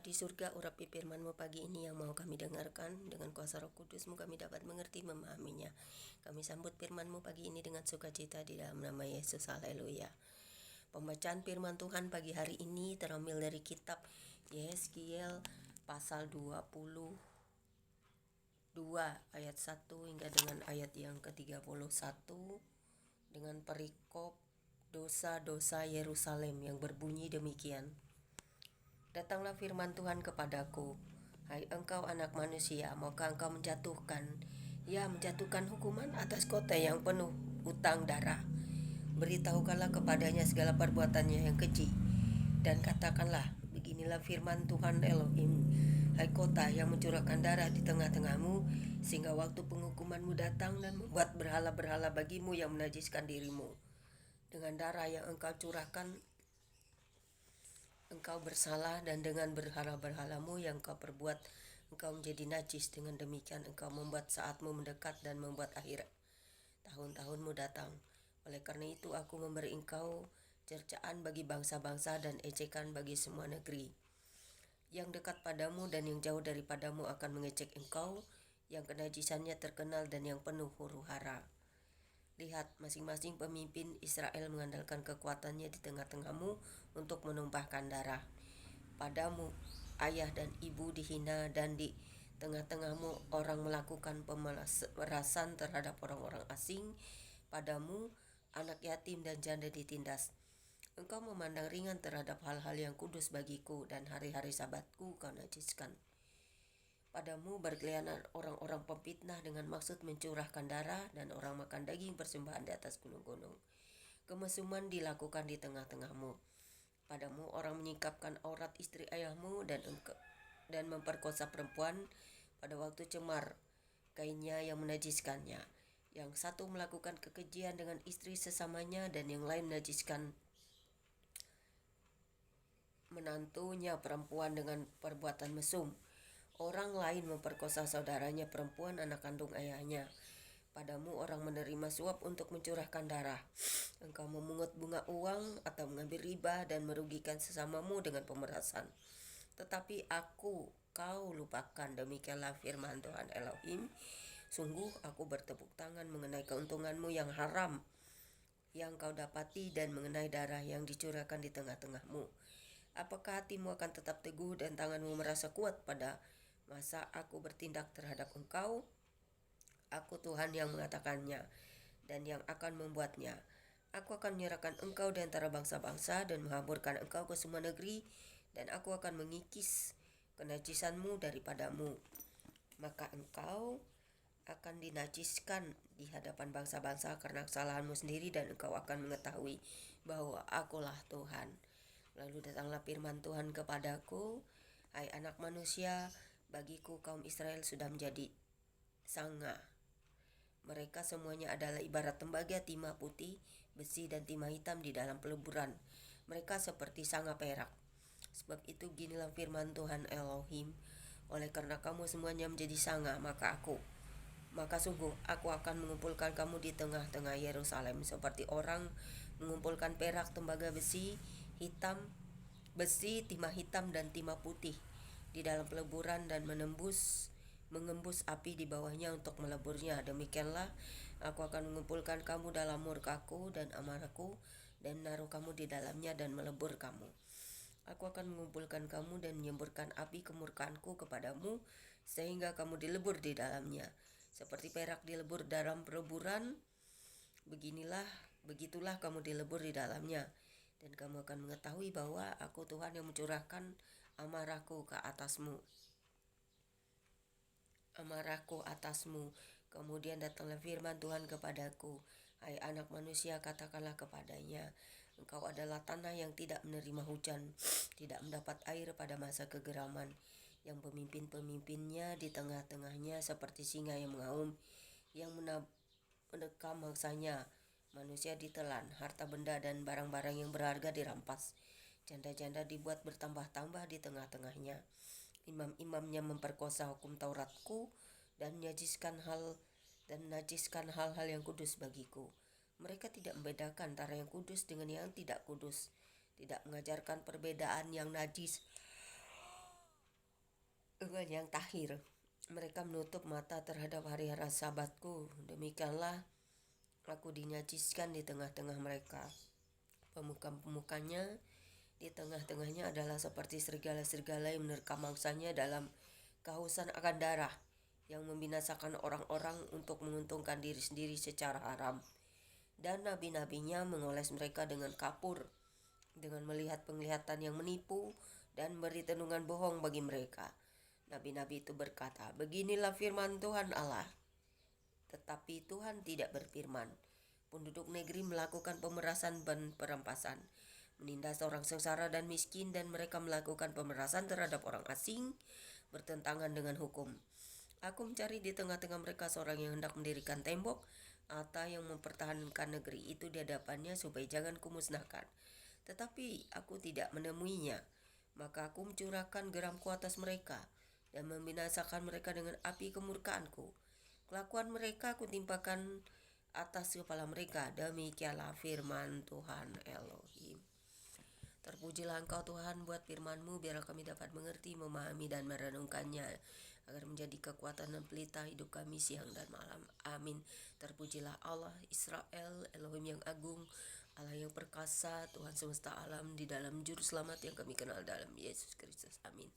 di surga, urapi firman-Mu pagi ini yang mau kami dengarkan. Dengan kuasa Roh Kudus-Mu kami dapat mengerti, memahaminya. Kami sambut firman-Mu pagi ini dengan sukacita di dalam nama Yesus. Haleluya. Pembacaan firman Tuhan pagi hari ini terambil dari kitab Yehezkiel pasal 22 ayat 1 hingga dengan ayat yang ke-31 dengan perikop dosa-dosa Yerusalem yang berbunyi demikian. Datanglah firman Tuhan kepadaku, hai engkau anak manusia, maukah engkau menjatuhkan hukuman atas kota yang penuh utang darah. Beritahukanlah kepadanya segala perbuatannya yang keji, dan katakanlah, beginilah firman Tuhan Elohim, hai kota yang mencurahkan darah di tengah-tengahmu, sehingga waktu penghukumanmu datang dan membuat berhala-berhala bagimu yang menajiskan dirimu. Dengan darah yang engkau curahkan, engkau bersalah, dan dengan berhala-berhalamu yang engkau perbuat, engkau menjadi najis. Dengan demikian engkau membuat saatmu mendekat dan membuat akhir tahun-tahunmu datang. Oleh karena itu aku memberi engkau cercaan bagi bangsa-bangsa dan ejekan bagi semua negeri. Yang dekat padamu dan yang jauh daripadamu akan mengecek engkau, yang kenajisannya terkenal dan yang penuh huru-hara. Lihat, masing-masing pemimpin Israel mengandalkan kekuatannya di tengah-tengahmu untuk menumpahkan darah. Padamu ayah dan ibu dihina, dan di tengah-tengahmu orang melakukan pemerasan terhadap orang-orang asing. Padamu anak yatim dan janda ditindas. Engkau memandang ringan terhadap hal-hal yang kudus bagiku, dan hari-hari sabatku kau najiskan. Padamu berkeliaran orang-orang pemfitnah dengan maksud mencurahkan darah, dan orang makan daging persembahan di atas gunung-gunung. Kemesuman dilakukan di tengah-tengahmu. Padamu orang menyingkapkan aurat istri ayahmu dan memperkosa perempuan pada waktu cemar kainnya yang menajiskannya. Yang satu melakukan kekejian dengan istri sesamanya, dan yang lain menajiskan menantunya perempuan dengan perbuatan mesum. Orang lain memperkosa saudaranya perempuan, anak kandung ayahnya. Padamu orang menerima suap untuk mencurahkan darah. Engkau memungut bunga uang atau mengambil riba dan merugikan sesamamu dengan pemerasan. Tetapi aku kau lupakan. Demikianlah firman Tuhan Elohim. Sungguh aku bertepuk tangan mengenai keuntunganmu yang haram yang kau dapati, dan mengenai darah yang dicurahkan di tengah-tengahmu. Apakah hatimu akan tetap teguh dan tanganmu merasa kuat pada masa aku bertindak terhadap engkau? Aku Tuhan yang mengatakannya dan yang akan membuatnya. Aku akan menyerahkan engkau di antara bangsa-bangsa dan menghamburkan engkau ke semua negeri, dan aku akan mengikis kenajisanmu daripadamu. Maka engkau akan dinajiskan di hadapan bangsa-bangsa karena kesalahanmu sendiri, dan engkau akan mengetahui bahwa akulah Tuhan. Lalu datanglah firman Tuhan kepadaku, hai anak manusia, bagiku kaum Israel sudah menjadi sanga. Mereka semuanya adalah ibarat tembaga timah putih, besi dan timah hitam di dalam peleburan. Mereka seperti sanga perak. Sebab itu ginilah firman Tuhan Elohim, oleh karena kamu semuanya menjadi sanga, maka sungguh aku akan mengumpulkan kamu di tengah-tengah Yerusalem seperti orang mengumpulkan perak, tembaga besi, timah hitam dan timah putih di dalam peleburan, dan mengembus api di bawahnya untuk meleburnya. Demikianlah aku akan mengumpulkan kamu dalam murkaku dan amarahku, dan menaruh kamu di dalamnya dan melebur kamu. Aku akan mengumpulkan kamu dan menyemburkan api kemurkaanku kepadamu, sehingga kamu dilebur di dalamnya. Seperti perak dilebur dalam peleburan, begitulah kamu dilebur di dalamnya. Dan kamu akan mengetahui bahwa aku Tuhan yang mencurahkan amarahku atasmu. Kemudian datanglah firman Tuhan kepadaku, hai anak manusia, katakanlah kepadanya, engkau adalah tanah yang tidak menerima hujan, tidak mendapat air pada masa kegeraman, yang pemimpin-pemimpinnya di tengah-tengahnya seperti singa yang mengaum, yang menekam mangsanya. Manusia ditelan, harta benda dan barang-barang yang berharga dirampas. Janda-janda dibuat bertambah-tambah di tengah-tengahnya. Imam-imamnya memperkosa hukum Tauratku dan najiskan hal-hal yang kudus bagiku. Mereka tidak membedakan antara yang kudus dengan yang tidak kudus, tidak mengajarkan perbedaan yang najis Yang takhir, mereka menutup mata terhadap hari-hari sabatku. Demikianlah aku dinajiskan di tengah-tengah mereka. Pemuka-pemukanya di tengah-tengahnya adalah seperti serigala-serigala yang menerkam mangsanya dalam kehausan akan darah, yang membinasakan orang-orang untuk menguntungkan diri sendiri secara haram. Dan nabi-nabinya mengoles mereka dengan kapur, dengan melihat penglihatan yang menipu dan beri tenungan bohong bagi mereka. Nabi-nabi itu berkata, "Beginilah firman Tuhan Allah." Tetapi Tuhan tidak berfirman. Penduduk negeri melakukan pemerasan dan perampasan, menindas orang sengsara dan miskin, dan mereka melakukan pemerasan terhadap orang asing bertentangan dengan hukum. Aku mencari di tengah-tengah mereka seorang yang hendak mendirikan tembok atau yang mempertahankan negeri itu di hadapannya supaya jangan kumusnahkan. Tetapi aku tidak menemuinya. Maka aku mencurahkan geramku atas mereka dan membinasakan mereka dengan api kemurkaanku. Kelakuan mereka aku timpakan atas kepala mereka. Demikianlah firman Tuhan Elohim. Terpujilah Engkau Tuhan buat firman-Mu, biarlah kami dapat mengerti, memahami, dan merenungkannya, agar menjadi kekuatan dan pelita hidup kami siang dan malam. Amin. Terpujilah Allah Israel, Elohim yang agung, Allah yang perkasa, Tuhan semesta alam, di dalam juru selamat yang kami kenal dalam Yesus Kristus. Amin.